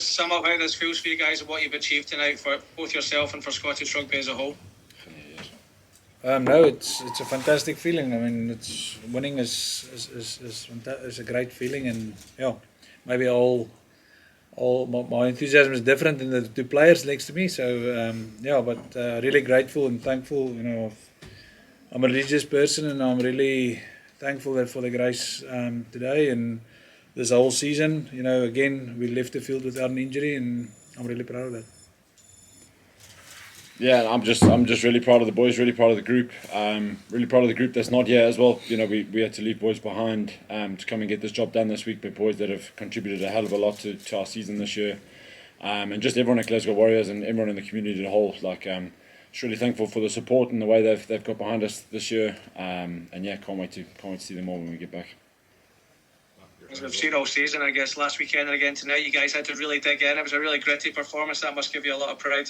sum up how this feels for you guys and what you've achieved tonight for both yourself and for Scottish rugby as a whole? No, it's a fantastic feeling. I mean, it's winning is a great feeling, and yeah, maybe all my enthusiasm is different than the two players next to me. So yeah, but really grateful and thankful. You know, I'm a religious person, and I'm really thankful for the grace today and this whole season. You know, again, we left the field without an injury, and I'm really proud of that. Yeah, I'm just really proud of the boys, really proud of the group, really proud of the group that's not here as well. You know, we had to leave boys behind to come and get this job done this week, but boys that have contributed a hell of a lot to our season this year, and just everyone at Glasgow Warriors and everyone in the community as a whole. Like, just really thankful for the support and the way they've got behind us this year, and yeah, can't wait to see them all when we get back. As we've seen all season, I guess last weekend and again tonight, you guys had to really dig in. It was a really gritty performance. That must give you a lot of pride.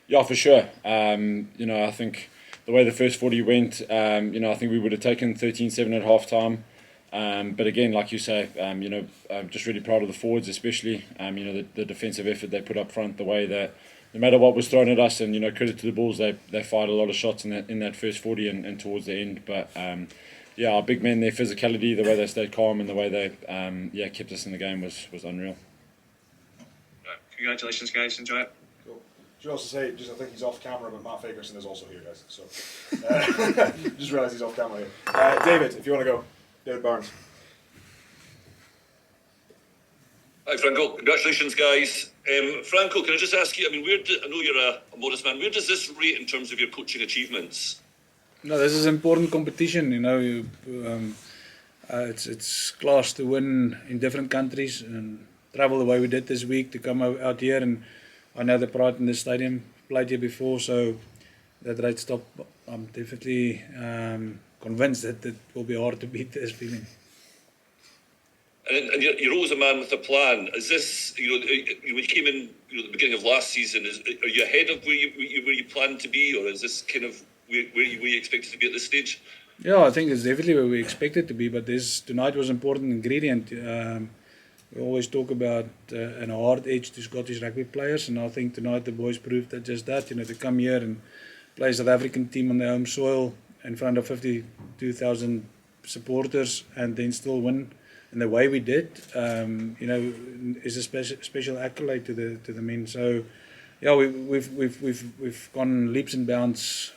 Yeah, for sure. You know, I think the way the first 40 went, you know, I think we would have taken 13-7 at half time. But again, like you say, you know, I'm just really proud of the forwards, especially. You know, the defensive effort they put up front, the way that no matter what was thrown at us, and you know, credit to the Bulls, they fired a lot of shots in that first 40 and towards the end. But yeah, our big men, their physicality, the way they stayed calm, and the way they kept us in the game was unreal. Congratulations, guys. Enjoy it. Should also say, I think he's off camera, but Matt Fagerson is also here, guys. So, just realised he's off camera here. David, if you want to go. David Barnes. Hi, Franco. Congratulations, guys. Franco, can I just ask you, I mean, I know you're a modest man. Where does this rate in terms of your coaching achievements? No, this is important competition. You know, it's class to win in different countries and travel the way we did this week to come out here, and I know the pride in the stadium, played here before, so that rate stop, I'm definitely convinced that it will be hard to beat this feeling. And you're always a man with a plan. Is this, you know, when you came in, you know, at the beginning of last season, are you ahead of where you planned to be, or is this kind of where you expected to be at this stage? Yeah, I think it's definitely where we expected to be, but tonight was an important ingredient. We always talk about a hard edge to Scottish rugby players, and I think tonight the boys proved that just that. You know, to come here and play a South African team on their home soil in front of 52,000 supporters and then still win in the way we did, you know, is a special accolade to the men. So, yeah, we've gone leaps and bounds.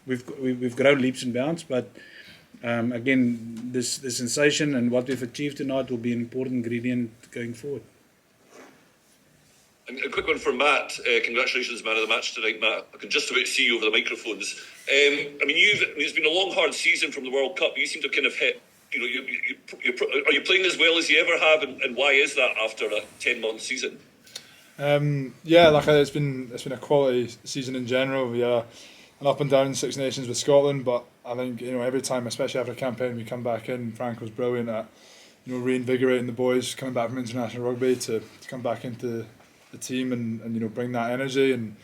We've grown leaps and bounds, but. Again, the sensation and what we've achieved tonight will be an important ingredient going forward. And a quick one for Matt. Congratulations, man of the match tonight, Matt. I can just about see you over the microphones. I mean, it's been a long, hard season from the World Cup. You seem to have kind of hit. You know, are you playing as well as you ever have, and why is that after a 10-month season? Yeah, like it's been a quality season in general. We are an up and down Six Nations with Scotland, but I think, you know, every time, especially after a campaign, we come back in. Franco's brilliant at, you know, reinvigorating the boys coming back from international rugby to come back into the team and you know, bring that energy. And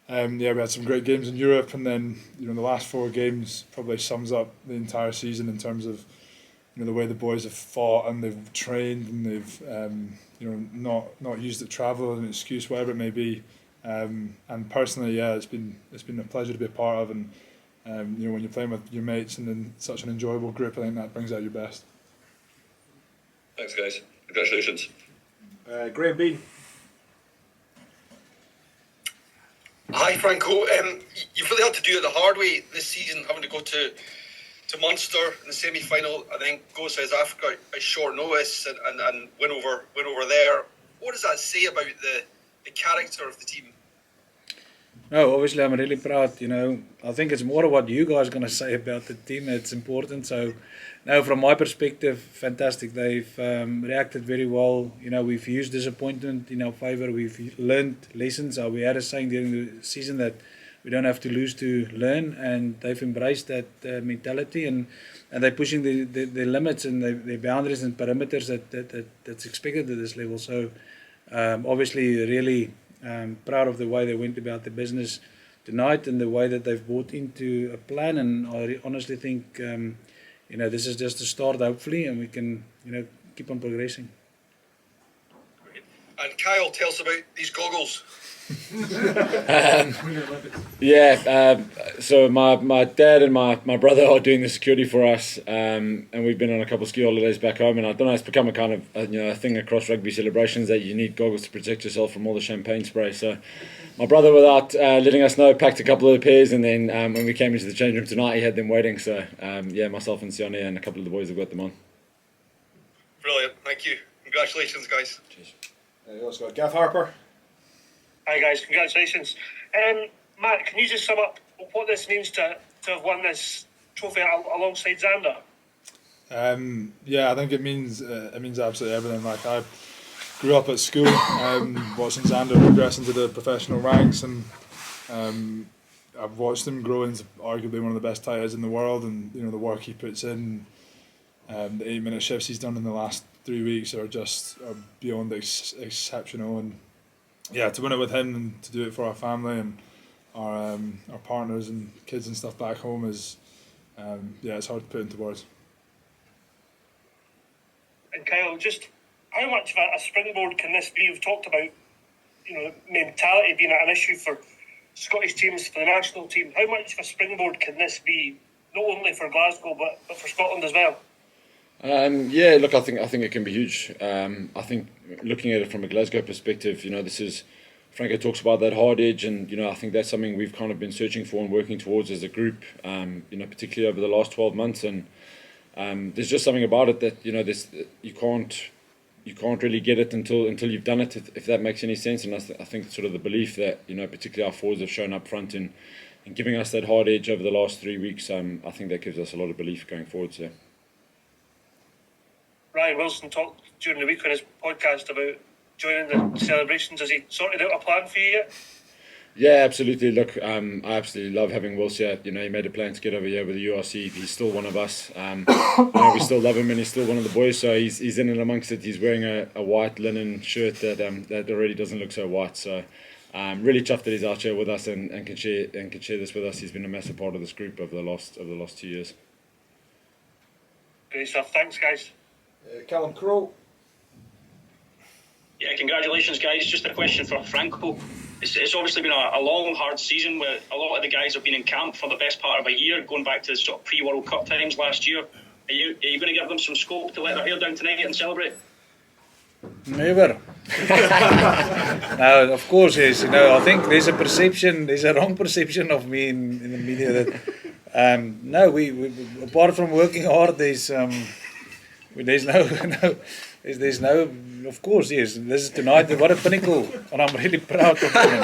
yeah, we had some great games in Europe, and then, you know, the last 4 games probably sums up the entire season in terms of, you know, the way the boys have fought and they've trained and they've you know, not used the travel as an excuse, whatever it may be. And personally, yeah, it's been a pleasure to be a part of, and you know, when you're playing with your mates and in such an enjoyable group, I think that brings out your best. Thanks, guys. Congratulations. Graham Bean. Hi, Franco. You've really had to do it the hard way this season, having to go to Munster in the semi-final, and then go to South Africa at short notice and win over there. What does that say about the character of the team? No, obviously I'm really proud. You know, I think it's more of what you guys are going to say about the team that's important. So, no, from my perspective, fantastic. They've reacted very well. You know, we've used disappointment in our favour. We've learned lessons. We had a saying during the season that we don't have to lose to learn, and they've embraced that mentality, and they're pushing the limits and the boundaries and perimeters that's expected at this level. So, obviously, really proud of the way they went about the business tonight and the way that they've bought into a plan. And I honestly think, you know, this is just a start, hopefully, and we can, you know, keep on progressing. Great. And Kyle, tell us about these goggles. So my dad and my brother are doing the security for us, and we've been on a couple of ski holidays back home, and I don't know, it's become a kind of a thing across rugby celebrations that you need goggles to protect yourself from all the champagne spray. So my brother, without letting us know, packed a couple of the pairs, and then when we came into the change room tonight, he had them waiting. So myself and Sione and a couple of the boys have got them on. Brilliant, thank you. Congratulations, guys. Cheers. Let's go. Gav Harper. Hi guys, congratulations. Matt, can you just sum up what this means to have won this trophy alongside Xander? I think it means absolutely everything. Like, I grew up at school watching Xander progress into the professional ranks, and I've watched him grow into arguably one of the best tight ends in the world, and the work he puts in, the 8-minute shifts he's done in the last 3 weeks are beyond exceptional. And to win it with him and to do it for our family and our partners and kids and stuff back home is it's hard to put into words. And Kyle, just how much of a springboard can this be? We've talked about mentality being an issue for Scottish teams, for the national team. How much of a springboard can this be, not only for Glasgow but for Scotland as well? Look, I think it can be huge. I think looking at it from a Glasgow perspective, this is, Franco talks about that hard edge, and I think that's something we've kind of been searching for and working towards as a group. Particularly over the last 12 months, and there's just something about it that you can't really get it until you've done it, if that makes any sense. And I think sort of the belief that particularly our forwards have shown up front in giving us that hard edge over the last 3 weeks. I think that gives us a lot of belief going forward. So. Ryan Wilson talked during the week on his podcast about joining the celebrations. Has he sorted out a plan for you yet? Yeah, absolutely. Look, I absolutely love having Wills here. He made a plan to get over here with the URC. He's still one of us. We still love him, and he's still one of the boys. So he's in and amongst it. He's wearing a white linen shirt that already doesn't look so white. So really chuffed that he's out here with us and can share this with us. He's been a massive part of this group over the last 2 years. Great stuff. Thanks, guys. Callum Crowe. Yeah, congratulations, guys. Just a question for Franco. It's obviously been a long, hard season where a lot of the guys have been in camp for the best part of a year, going back to sort of pre-World Cup times last year. Are you going to give them some scope to let their hair down tonight and celebrate? Never. No, of course, yes. I think there's a wrong perception of me in the media that we apart from working hard, there's no, of course, yes. This is tonight. What a pinnacle, and I'm really proud of them.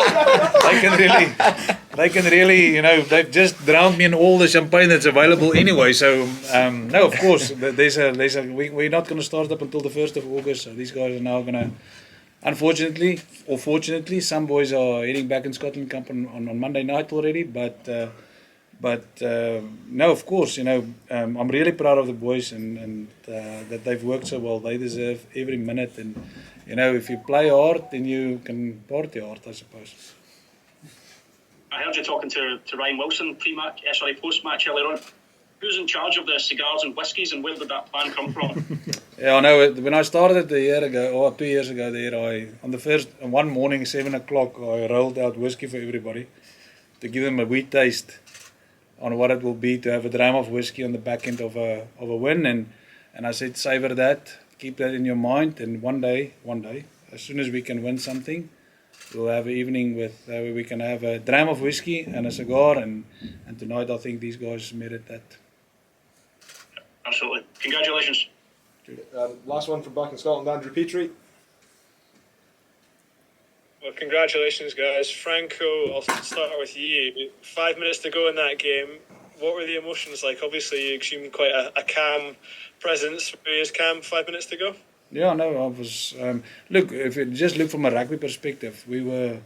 They can really, they've just drowned me in all the champagne that's available anyway. So no, of course, we're not going to start up until the 1st of August. So these guys are now going to, unfortunately or fortunately, some boys are heading back in Scotland Camp on Monday night already, But no, of course, I'm really proud of the boys and that they've worked so well. They deserve every minute, and if you play hard, then you can party hard, I suppose. I heard you talking to Ryan Wilson post-match earlier on. Who's in charge of the cigars and whiskies, and where did that plan come from? Yeah, I know. When I started 2 years ago there, one morning, 7 o'clock, I rolled out whiskey for everybody to give them a wee taste on what it will be to have a dram of whiskey on the back end of a win, and I said, savor that, keep that in your mind, and one day, as soon as we can win something, we'll have an evening where we can have a dram of whiskey and a cigar, and tonight I think these guys merit that. Absolutely. Congratulations. Last one from back in Scotland, Andrew Petrie. Well, congratulations, guys. Franco, I'll start with you. 5 minutes to go in that game. What were the emotions like? Obviously, you exhumed quite a calm presence. Were you as calm 5 minutes to go? Yeah, no, I was. Look, if you just look from a rugby perspective, we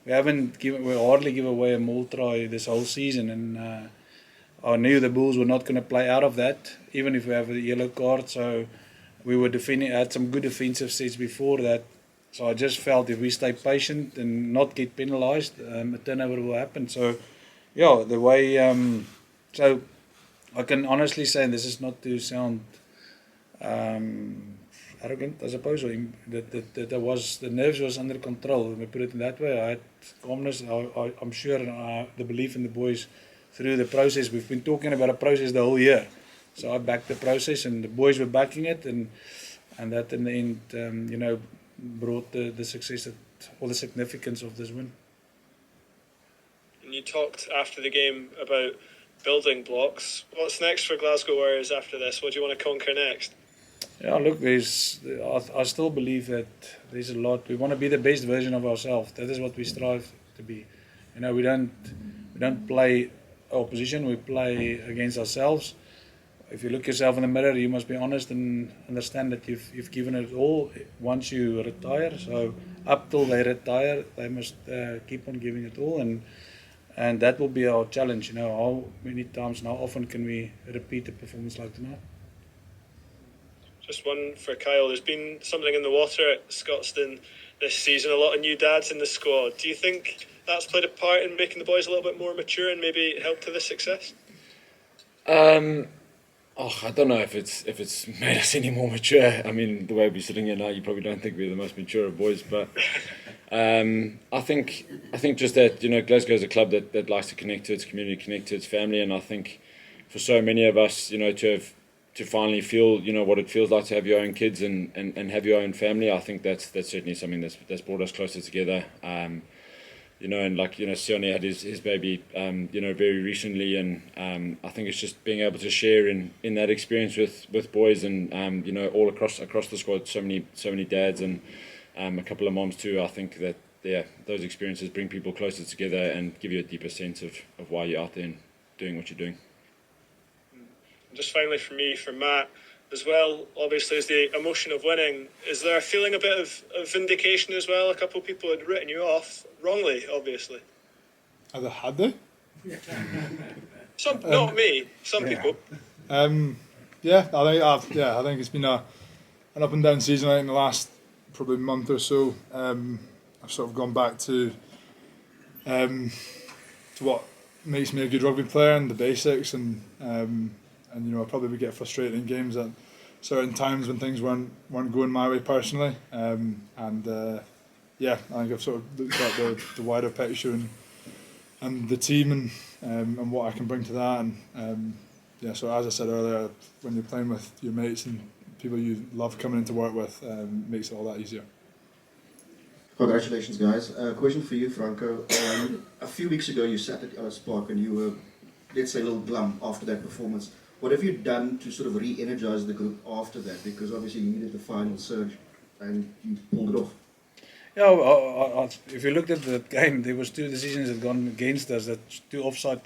hardly give away a maul try this whole season, and I knew the Bulls were not going to play out of that, even if we have a yellow card. So we were had some good defensive sets before that. So I just felt if we stay patient and not get penalised, a turnover will happen. So, yeah, the way... so I can honestly say, and this is not to sound arrogant, I suppose, or that I was, the nerves was under control. Let me put it in that way. I had calmness. I'm sure, and the belief in the boys through the process. We've been talking about a process the whole year, so I backed the process, and the boys were backing it, and that in the end, brought the success or the significance of this win. And you talked after the game about building blocks. What's next for Glasgow Warriors after this? What do you want to conquer next? Yeah, look, I still believe that there's a lot. We want to be the best version of ourselves. That is what we strive to be. We don't play opposition. We play against ourselves. If you look yourself in the mirror, you must be honest and understand that you've given it all once you retire. So up till they retire, they must keep on giving it all, and that will be our challenge. How many times and how often can we repeat a performance like tonight? Just one for Kyle. There's been something in the water at Scotstoun this season. A lot of new dads in the squad. Do you think that's played a part in making the boys a little bit more mature and maybe helped to the success? I don't know if it's made us any more mature. I mean, the way we're sitting here now, you probably don't think we're the most mature of boys, but I think just that Glasgow is a club that likes to connect to its community, connect to its family, and I think for so many of us, to finally feel what it feels like to have your own kids and have your own family, I think that's certainly something that's brought us closer together. And like Sione had his baby very recently, and I think it's just being able to share in that experience with boys and all across the squad, so many dads and a couple of moms too. I think that those experiences bring people closer together and give you a deeper sense of why you're out there and doing what you're doing. Just finally for Matt as well, obviously, is the emotion of winning. Is there a feeling a bit of vindication as well? A couple of people had written you off wrongly, obviously. Had they? Some, not me. Some people. I think it's been an up and down season. I think in the last probably month or so, I've sort of gone back to what makes me a good rugby player and the basics, and I probably would get frustrated in games at certain times when things weren't going my way personally. I think I've sort of looked at the wider picture and the team and what I can bring to that. So as I said earlier, when you're playing with your mates and people you love coming into work with, makes it all that easier. Congratulations, guys. Question for you, Franco. A few weeks ago, you sat at Ellis Park and you were, let's say, a little glum after that performance. What have you done to sort of re-energize the group after that? Because obviously you needed the final surge and you pulled it off. Yeah, if you looked at the game, there was two decisions that gone against us. That two offside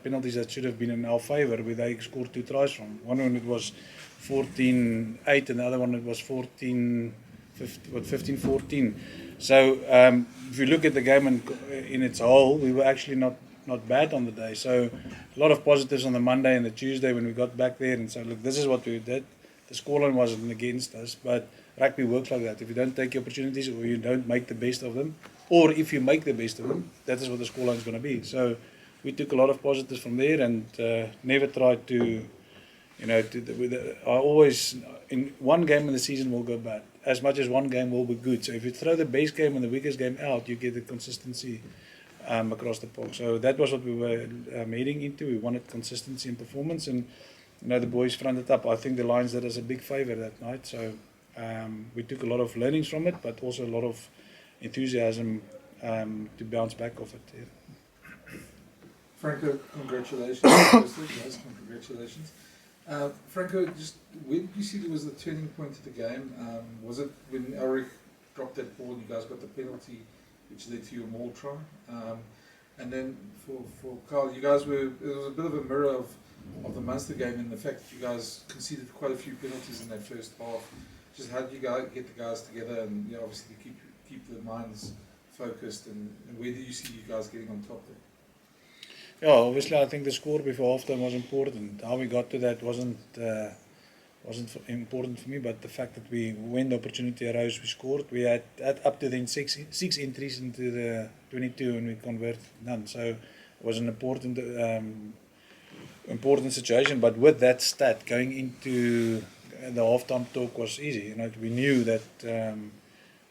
penalties that should have been in our favour, where they scored 2 tries from. One when it was 14-8, and the other one it was 15-14. So if you look at the game in its whole, we were actually not bad on the day. So a lot of positives on the Monday and the Tuesday when we got back there and said, look, this is what we did. The scoreline wasn't against us, but rugby works like that. If you don't take your opportunities or you don't make the best of them, or if you make the best of them, that is what the scoreline is going to be. So we took a lot of positives from there and never tried to, I always, in one game in the season will go bad, as much as one game will be good. So if you throw the base game and the weakest game out, you get the consistency across the park. So that was what we were heading into. We wanted consistency in performance, and the boys fronted up. I think the Lions did us a big favour that night. So we took a lot of learnings from it, but also a lot of enthusiasm to bounce back off it. Yeah. Franco, congratulations. Guys, congratulations. Franco, just when did you see there was the turning point of the game? Was it when Elric dropped that ball and you guys got the penalty, which led to your maul try? And then for Carl, you guys it was a bit of a mirror of the Munster game and the fact that you guys conceded quite a few penalties in that first half. Just how did you guys get the guys together and obviously keep the minds focused, and where do you see you guys getting on top there? Yeah, obviously I think the score before halftime was important. How we got to that wasn't important for me, but the fact that when the opportunity arose, we scored. We had up to then six entries into the 22 and we converted none. So it was an important situation. But with that stat going into the halftime talk was easy. You know, we knew that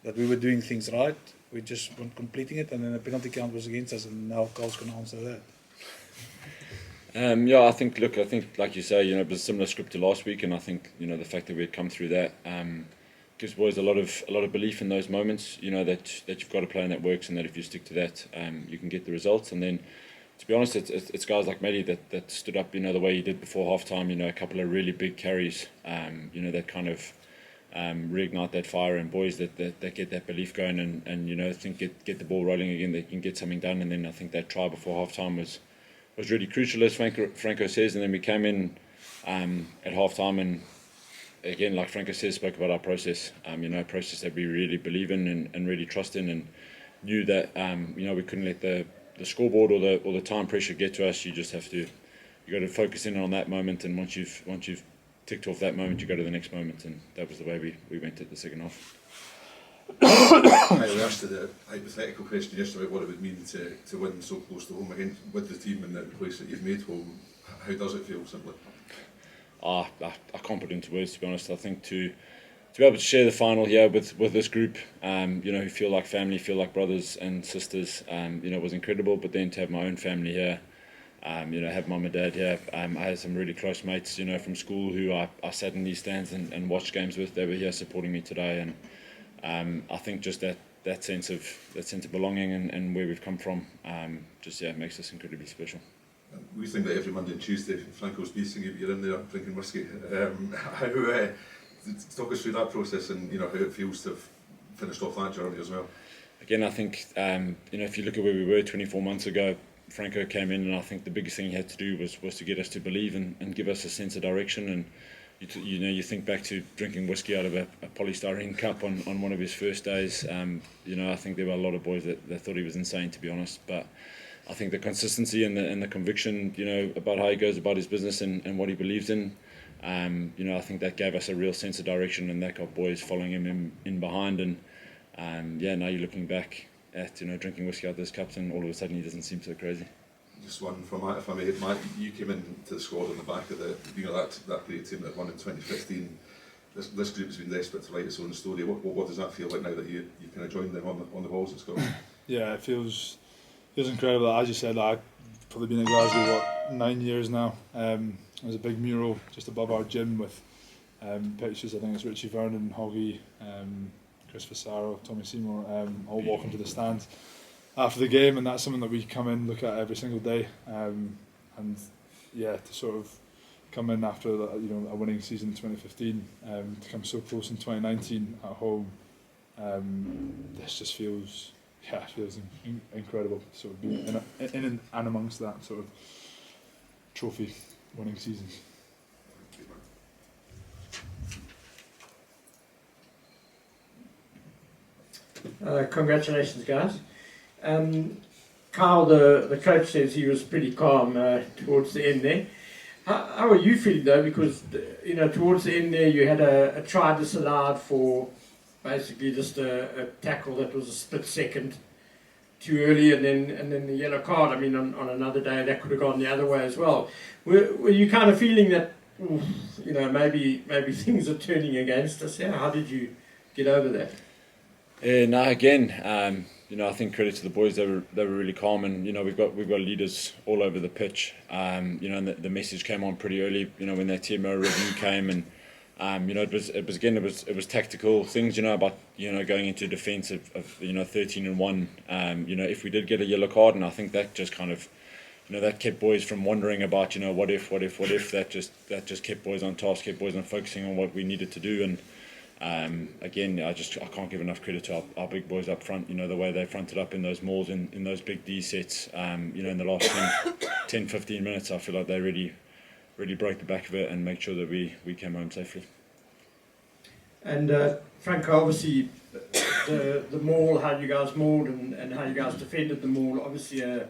that we were doing things right. We just weren't completing it, and then the penalty count was against us, and now Carl's going to answer that. Yeah, I think, like you say, you know, it was a similar script to last week, and I think, you know, the fact that we had come through that gives boys a lot of belief in those moments. You know that you've got a plan that works, and that if you stick to that, you can get the results. And then, to be honest, it's guys like Matty that stood up, you know, the way he did before halftime. You know, a couple of really big carries. You know, that kind of reignite that fire in boys that get that belief going, and you know, think get the ball rolling again. They can get something done. And then I think that try before halftime was really crucial, as Franco says. And then we came in at halftime, and again, like Franco says, spoke about our process. You know, a process that we really believe in and really trust in, and knew that you know, we couldn't let the scoreboard or the time pressure get to us. You just have to, you got to focus in on that moment, and once you've ticked off that moment, you go to the next moment, and that was the way we went at the second half. I asked the hypothetical question yesterday about what it would mean to win so close to home again with the team and the place that you've made home. How does it feel, simply? I can't put it into words, to be honest. I think to be able to share the final here with this group, you know, who feel like family, feel like brothers and sisters, you know, was incredible. But then to have my own family here, you know, have mum and dad here. I had some really close mates, you know, from school who I sat in these stands and watched games with. They were here supporting me today, and I think just that sense of belonging and where we've come from, just makes us incredibly special. We think that every Monday and Tuesday, Franco's beating you, you're in there drinking whiskey. How talk us through that process, and you know, how it feels to have finished off that journey as well. Again, I think you know, if you look at where we were 24 months ago, Franco came in, and I think the biggest thing he had to do was to get us to believe and give us a sense of direction. And you know, you think back to drinking whiskey out of a polystyrene cup on one of his first days. You know, I think there were a lot of boys that thought he was insane, to be honest. But I think the consistency and the conviction, you know, about how he goes about his business and what he believes in, you know, I think that gave us a real sense of direction, and that got boys following him in behind. And now you're looking back at, you know, drinking whiskey out of those cups, and all of a sudden he doesn't seem so crazy. Just one from Matt, if I may. Matt, you came into the squad on the back of that great team that won in 2015. This group has been desperate to write its own story. What does that feel like now that you kind of joined them on the balls at Scotland? Yeah, it feels incredible. As you said, I've probably been in Glasgow 9 years now. There's a big mural just above our gym with pictures. I think it's Richie Vernon, Hoggy, Chris Fasaro, Tommy Seymour, all walking to the stands after the game, and that's something that we come in, look at every single day, and yeah, to sort of come in after a winning season in 2015, to come so close in 2019 at home, this just feels incredible. Sort of being in and amongst that sort of trophy winning seasons. Congratulations, guys. Carl, the coach says he was pretty calm towards the end there. How are you feeling though? Because you know, towards the end there, you had a try disallowed for basically just a tackle that was a split second too early, and then the yellow card. I mean, on another day that could have gone the other way as well. Were you kind of feeling that, you know, maybe things are turning against us here? How did you get over that? No, again, you know, I think credit to the boys. They were really calm, and you know, we've got leaders all over the pitch. You know, and the message came on pretty early. You know, when that TMO review came, and you know, it was tactical things. You know, about, you know, going into defence of you know, 13-1. You know, if we did get a yellow card, and I think that just kind of, you know, that kept boys from wondering about, you know, what if. That just kept boys on task, kept boys on focusing on what we needed to do. And again, I can't give enough credit to our big boys up front. You know, the way they fronted up in those mauls, in those big D sets. You know, in the last 10-15 minutes, I feel like they really broke the back of it and made sure that we came home safely. And Franco, obviously, the maul, how you guys mauled and how you guys defended the maul, obviously a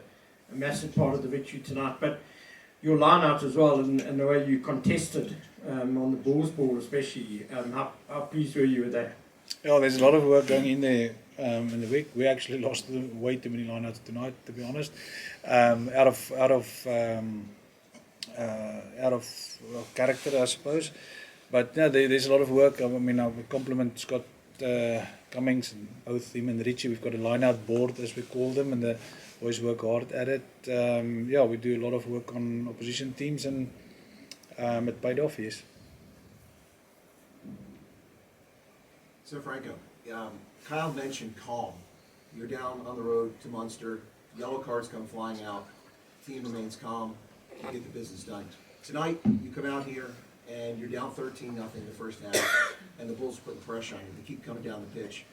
massive part of the victory tonight. But your line-out as well, and the way you contested on the Bulls ball especially, how pleased were you with that? Yeah, there's a lot of work going in there in the week. We actually lost way too many lineouts tonight, to be honest. Out of character, I suppose. But no, there's a lot of work. I mean, I compliment Scott Cummings, and both him and Richie. We've got a line-out board, as we call them, and the boys work hard at it. Yeah, we do a lot of work on opposition teams, and it paid off, yes. So Franco, Kyle mentioned calm. You're down on the road to Munster, yellow cards come flying out, team remains calm, you get the business done. Tonight, you come out here and you're down 13-0 the first half, and the Bulls put the pressure on you. They keep coming down the pitch.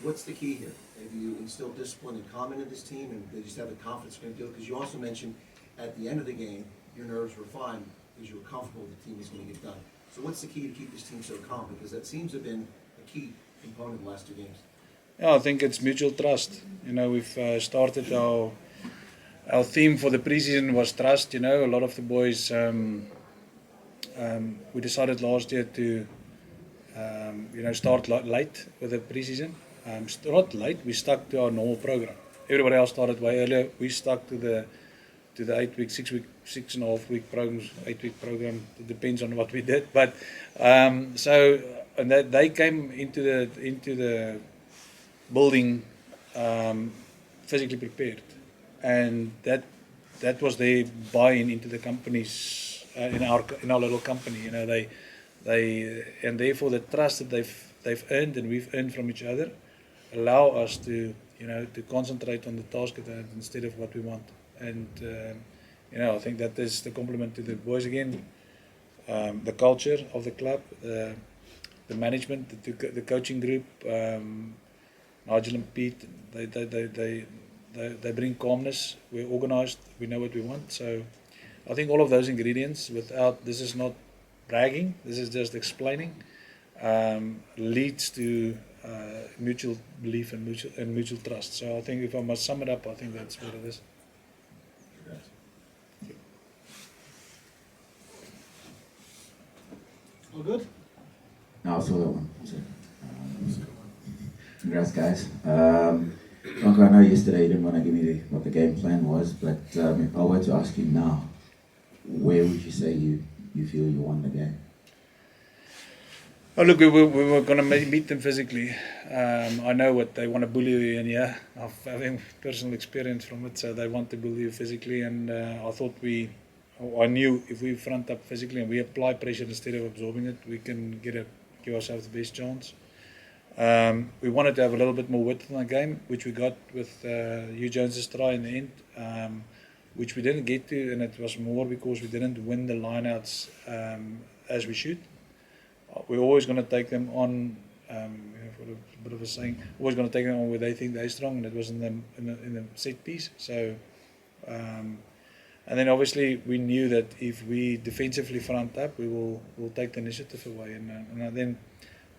What's the key here? Have you instilled discipline and calm into this team, and they just have the confidence to do it? Because you also mentioned at the end of the game, your nerves were fine because you were comfortable the team was going to get done. So what's the key to keep this team so calm? Because that seems to have been a key component of the last two games. Yeah, I think it's mutual trust. You know, we've started our theme for the preseason was trust. You know, a lot of the boys, we decided last year to, you know, start late with the preseason. Not late, we stuck to our normal program. Everybody else started way earlier. We stuck to the 8-week, 6.5 week programs, 8-week program. It depends on what we did. But so and that they came into the building physically prepared, and that was their buy-in into the companies in our little company. You know, they and therefore the trust that they've earned and we've earned from each other allow us to, you know, to concentrate on the task at hand instead of what we want. And you know, I think that is the compliment to the boys again, the culture of the club, the management, the coaching group, Nigel and Pete. They bring calmness. We're organised. We know what we want. So I think all of those ingredients, this is not bragging. This is just explaining. Leads to mutual belief and mutual trust. So I think if I must sum it up, I think that's what it is. All good? No, I saw that one. Congrats, guys. Franco, I know yesterday you didn't want to give me what the game plan was, but if I were to ask you now, where would you say you feel you won the game? Oh, look, we were going to meet them physically. I know what they want to bully you in, yeah. I've having personal experience from it, so they want to bully you physically, and I thought I knew if we front up physically and we apply pressure instead of absorbing it, we can give ourselves the best chance. We wanted to have a little bit more width in the game, which we got with Hugh Jones's try in the end, which we didn't get to, and it was more because we didn't win the lineouts as we should. We're always going to take them on, for a bit of a saying, always going to take them on where they think they're strong, and it was in the set piece. So, and then obviously we knew that if we defensively front up, we'll take the initiative away, and then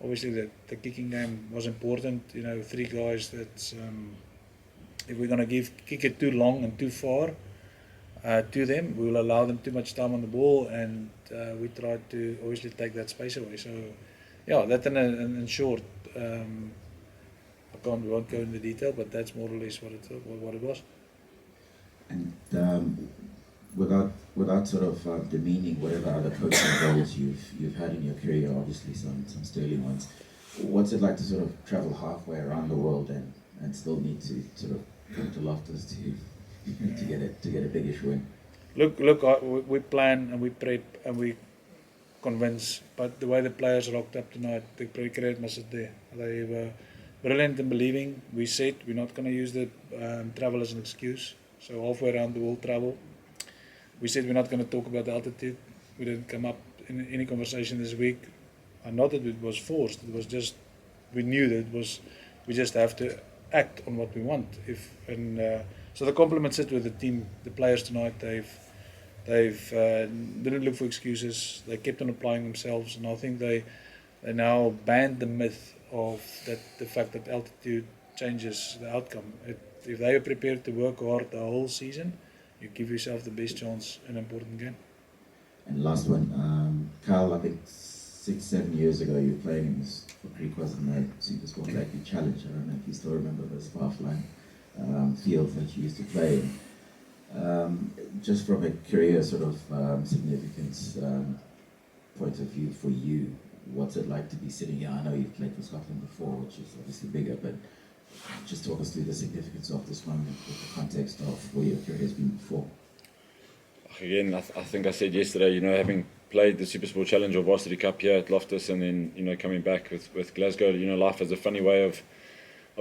obviously the kicking game was important. You know, 3 guys. That's if we're going to kick it too long and too far to them, we will allow them too much time on the ball, and we try to obviously take that space away. So, yeah, that in short, we won't go into detail, but that's more or less what it was. And without sort of demeaning whatever other coaching roles you've had in your career, obviously some sterling ones, what's it like to sort of travel halfway around the world and still need to sort of come to Loftus to get a biggish win? Look, we plan and we prep and we convince, but the way the players rocked up tonight, the credit must sit there. They were brilliant in believing. We said we're not going to use the travel as an excuse, so halfway around the world travel. We said we're not going to talk about the altitude. We didn't come up in any conversation this week. Not that it was forced. It was just we knew that it was. We just have to act on what we want. So the compliments sit with the team, the players tonight. They've didn't look for excuses. They kept on applying themselves, and I think they now banned the myth of the fact that altitude changes the outcome. If they are prepared to work hard the whole season, you give yourself the best chance in an important game. And last one, Carl, I think 6-7 years ago you played in this, for Greek wasn't the Super Sport Rugby Challenge. I don't know if you still remember those half-line fields that you used to play in. Just from a career sort of significance, point of view for you, what's it like to be sitting here? I know you've played for Scotland before, which is obviously bigger, but just talk us through the significance of this moment with the context of where your career has been before. Again, I think I said yesterday, having played the Supersport Challenge or Varsity Cup here at Loftus, and then, coming back with Glasgow, life has a funny way of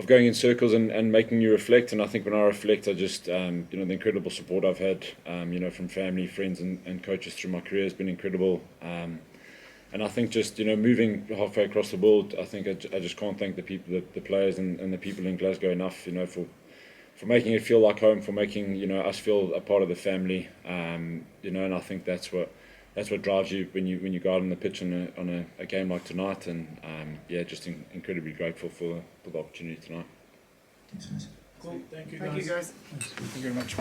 going in circles and making you reflect. And I think when I reflect, I just, the incredible support I've had, from family, friends and coaches through my career has been incredible. And I think just, moving halfway across the world, I think I just can't thank the people, the players and the people in Glasgow enough, for making it feel like home, for making, us feel a part of the family. And I think that's what drives you when you go out on the pitch on a game like tonight. And just incredibly grateful for the opportunity tonight. Thanks, guys. Cool. Thank you, guys. Thank you very much.